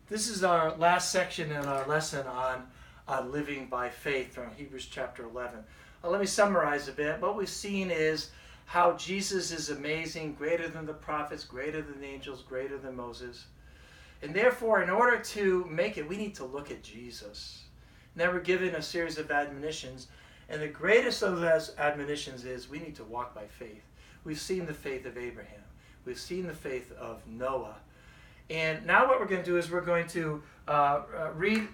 This is our last section in our lesson on living by faith from Hebrews chapter 11. Let me summarize a bit. What we've seen is how Jesus is amazing, greater than the prophets, greater than the angels, greater than Moses. And therefore, in order to make it, we need to look at Jesus. Now we're given a series of admonitions, and the greatest of those admonitions is we need to walk by faith. We've seen the faith of Abraham. We've seen the faith of Noah. And now what we're going to do is we're going to read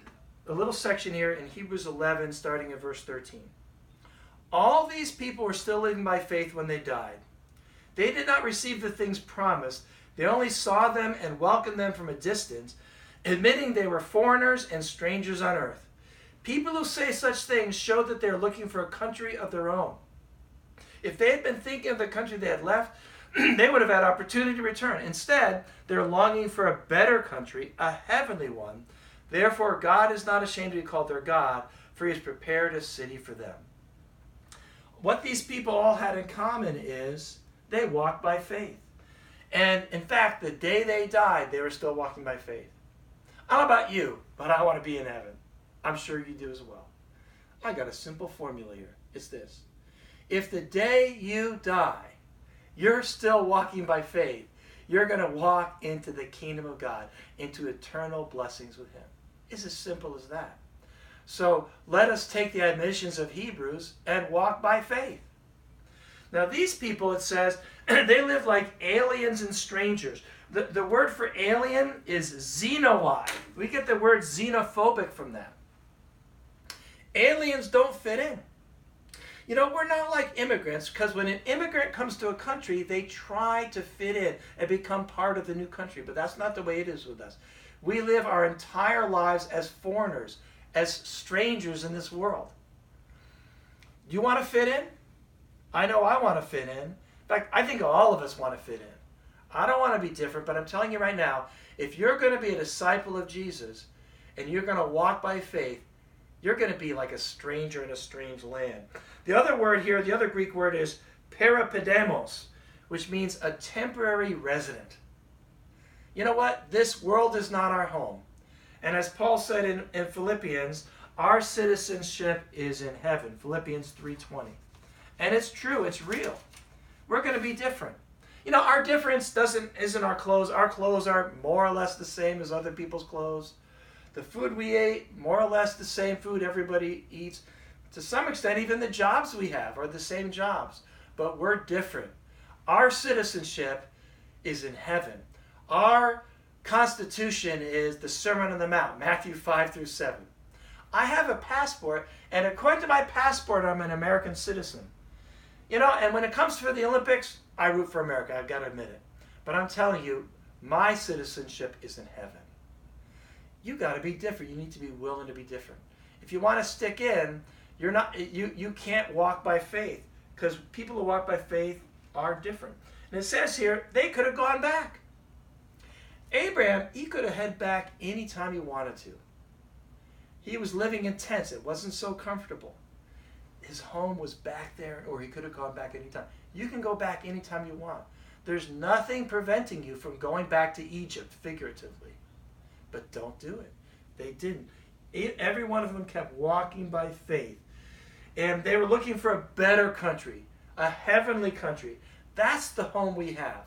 a little section here in Hebrews 11, starting at verse 13. All these people were still living by faith when they died. They did not receive the things promised. They only saw them and welcomed them from a distance, admitting they were foreigners and strangers on earth. People who say such things show that they're looking for a country of their own. If they had been thinking of the country they had left, they would have had opportunity to return. Instead, they're longing for a better country, a heavenly one. Therefore, God is not ashamed to be called their God, for he has prepared a city for them. What these people all had in common is they walked by faith. And in fact, the day they died, they were still walking by faith. I don't know about you, but I want to be in heaven. I'm sure you do as well. I got a simple formula here. It's this. If the day you die, you're still walking by faith, you're going to walk into the kingdom of God, into eternal blessings with him. It's as simple as that. So let us take the admonitions of Hebrews and walk by faith. Now these people, it says, they live like aliens and strangers. The word for alien is xenoi. We get the word xenophobic from that. Aliens don't fit in. You know, we're not like immigrants, because when an immigrant comes to a country, they try to fit in and become part of the new country. But that's not the way it is with us. We live our entire lives as foreigners, as strangers in this world. Do you want to fit in? I know I want to fit in. In fact, I think all of us want to fit in. I don't want to be different, but I'm telling you right now, if you're going to be a disciple of Jesus and you're going to walk by faith, you're going to be like a stranger in a strange land. The other word here, the other Greek word is parapidemos, which means a temporary resident. You know what? This world is not our home. And as Paul said in Philippians, our citizenship is in heaven, Philippians 3:20. And it's true, it's real. We're going to be different. You know, our difference isn't our clothes. Our clothes are more or less the same as other people's clothes. The food we ate, more or less the same food everybody eats. To some extent, even the jobs we have are the same jobs. But we're different. Our citizenship is in heaven. Our Constitution is the Sermon on the Mount, Matthew 5-7. I have a passport, and according to my passport, I'm an American citizen. You know, and when it comes to the Olympics, I root for America, I've got to admit it. But I'm telling you, my citizenship is in heaven. You got to be different. You need to be willing to be different. If you want to stick in, you can't walk by faith, because people who walk by faith are different. And it says here, they could have gone back. Abraham, he could have headed back anytime he wanted to. He was living in tents. It wasn't so comfortable. His home was back there, or he could have gone back anytime. You can go back anytime you want. There's nothing preventing you from going back to Egypt, figuratively. But don't do it. They didn't. Every one of them kept walking by faith. And they were looking for a better country, a heavenly country. That's the home we have.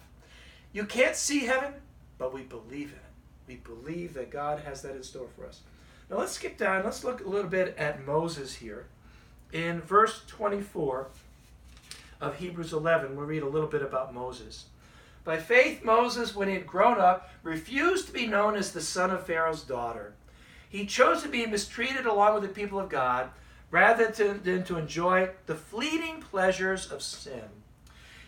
You can't see heaven, but we believe in it. We believe that God has that in store for us. Now let's skip down. Let's look a little bit at Moses here. In verse 24 of Hebrews 11, we'll read a little bit about Moses. By faith, Moses, when he had grown up, refused to be known as the son of Pharaoh's daughter. He chose to be mistreated along with the people of God, rather than to enjoy the fleeting pleasures of sin.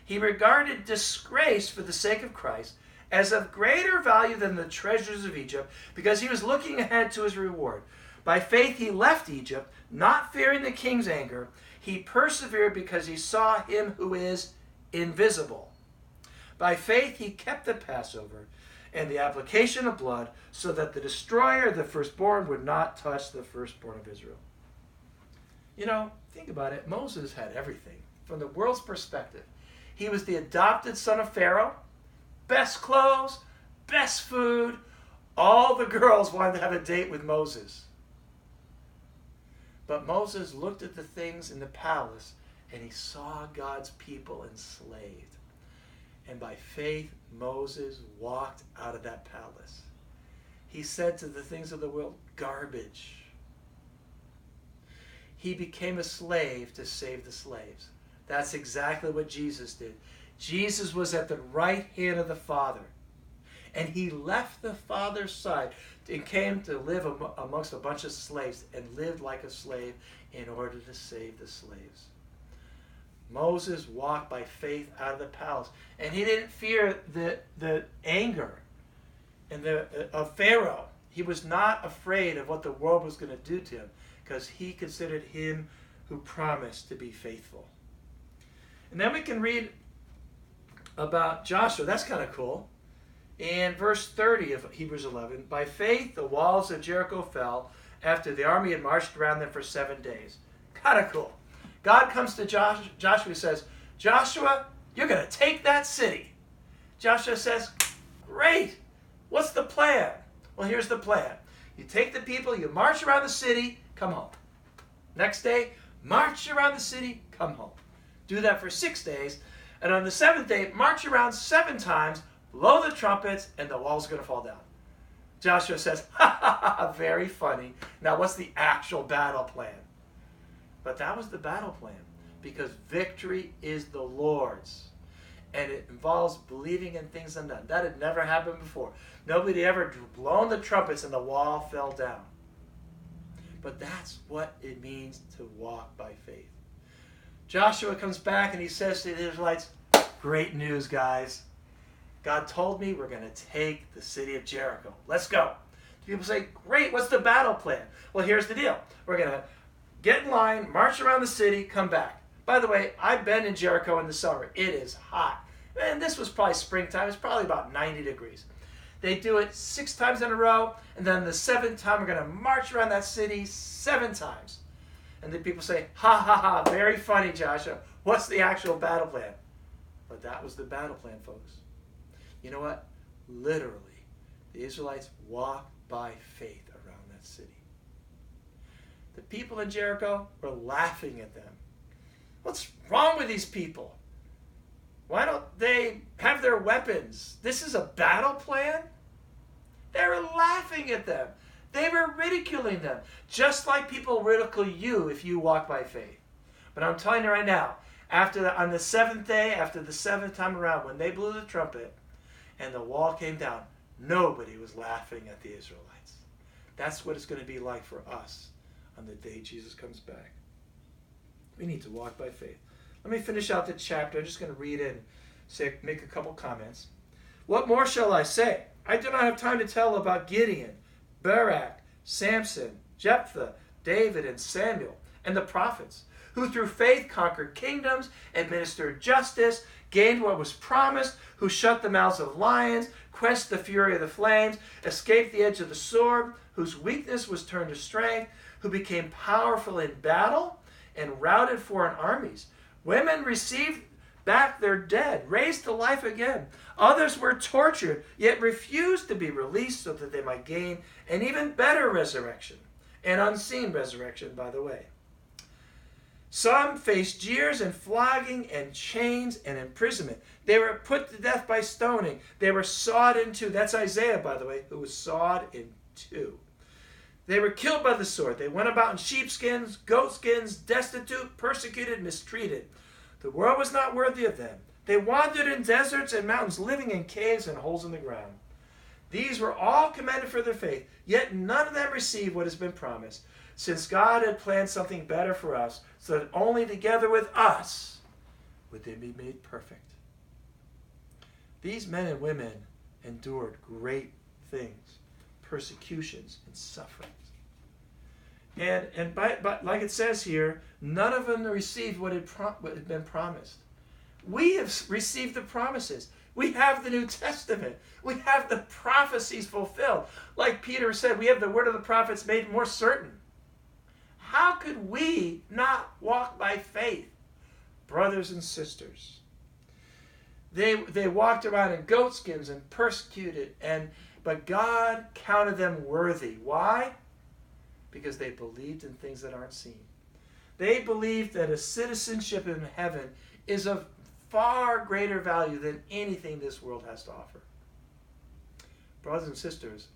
He regarded disgrace for the sake of Christ as of greater value than the treasures of Egypt, because he was looking ahead to his reward. By faith he left Egypt, not fearing the king's anger. He persevered because he saw him who is invisible. By faith he kept the Passover and the application of blood, so that the destroyer of the firstborn would not touch the firstborn of Israel. You know, think about it. Moses had everything from the world's perspective. He was the adopted son of Pharaoh, best clothes, best food, All the girls wanted to have a date with Moses. But Moses looked at the things in the palace and he saw God's people enslaved. And by faith, Moses walked out of that palace. He said to the things of the world, garbage. He became a slave to save the slaves. That's exactly what Jesus did. Jesus was at the right hand of the Father. And he left the Father's side and came to live amongst a bunch of slaves and lived like a slave in order to save the slaves. Moses walked by faith out of the palace. And he didn't fear the anger of Pharaoh. He was not afraid of what the world was going to do to him because he considered him who promised to be faithful. And then we can read about Joshua. That's kind of cool. In verse 30 of Hebrews 11, by faith the walls of Jericho fell after the army had marched around them for 7 days. Kind of cool. God comes to Joshua and says, Joshua, you're going to take that city. Joshua says, great. What's the plan? Well, here's the plan. You take the people, you march around the city, come home. Next day, march around the city, come home. Do that for 6 days. And on the 7th day, march around 7 times, blow the trumpets, and the wall's going to fall down. Joshua says, ha ha ha, very funny. Now, what's the actual battle plan? But that was the battle plan, because victory is the Lord's. And it involves believing in things undone. That had never happened before. Nobody ever blown the trumpets and the wall fell down. But that's what it means to walk by faith. Joshua comes back and he says to the Israelites, great news, guys. God told me we're going to take the city of Jericho. Let's go. People say, great, what's the battle plan? Well, here's the deal. We're going to get in line, march around the city, come back. By the way, I've been in Jericho in the summer. It is hot. And this was probably springtime. It's probably about 90 degrees. They do it 6 times in a row, and then the 7th time we're going to march around that city 7 times. And then people say, ha ha ha, very funny, Joshua. What's the actual battle plan? But that was the battle plan, folks. You know what? Literally, the Israelites walked by faith around that city. The people in Jericho were laughing at them. What's wrong with these people? Why don't they have their weapons? This is a battle plan? They were laughing at them. They were ridiculing them. Just like people ridicule you if you walk by faith. But I'm telling you right now, on the 7th day, after the 7th time around, when they blew the trumpet and the wall came down, nobody was laughing at the Israelites. That's what it's going to be like for us on the day Jesus comes back. We need to walk by faith. Let me finish out the chapter. I'm just going to read it and make a couple comments. What more shall I say? I do not have time to tell about Gideon, Barak, Samson, Jephthah, David, and Samuel, and the prophets, who through faith conquered kingdoms, administered justice, gained what was promised, who shut the mouths of lions, quenched the fury of the flames, escaped the edge of the sword, whose weakness was turned to strength, who became powerful in battle and routed foreign armies. Women received back their dead, raised to life again. Others were tortured, yet refused to be released so that they might gain an even better resurrection, an unseen resurrection, by the way. Some faced jeers and flogging and chains and imprisonment. They were put to death by stoning. They were sawed in two. That's Isaiah, by the way, who was sawed in two. They were killed by the sword. They went about in sheepskins, goatskins, destitute, persecuted, mistreated. The world was not worthy of them. They wandered in deserts and mountains, living in caves and holes in the ground. These were all commended for their faith, yet none of them received what has been promised, since God had planned something better for us, so that only together with us would they be made perfect. These men and women endured great things, persecutions and sufferings. But like it says here, none of them received what had been promised. We have received the promises. We have the New Testament. We have the prophecies fulfilled. Like Peter said, we have the word of the prophets made more certain. How could we not walk by faith? Brothers and sisters. They walked around in goatskins and persecuted and But God counted them worthy. Why? Because they believed in things that aren't seen. They believed that a citizenship in heaven is of far greater value than anything this world has to offer. Brothers and sisters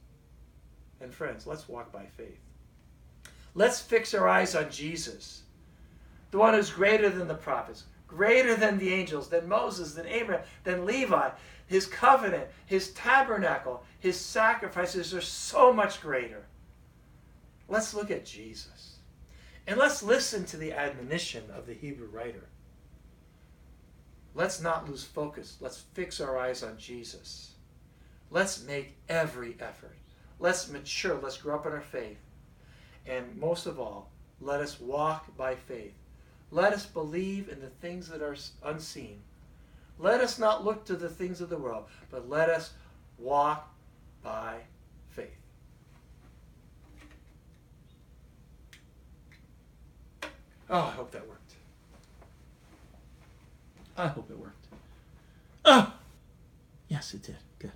and friends, let's walk by faith. Let's fix our eyes on Jesus, the one who's greater than the prophets, greater than the angels, than Moses, than Abraham, than Levi. His covenant, his tabernacle, his sacrifices are so much greater. Let's look at Jesus. And let's listen to the admonition of the Hebrew writer. Let's not lose focus. Let's fix our eyes on Jesus. Let's make every effort. Let's mature. Let's grow up in our faith. And most of all, let us walk by faith. Let us believe in the things that are unseen. Let us not look to the things of the world, but let us walk by faith. Oh, I hope that worked. I hope it worked. Oh, yes, it did. Good.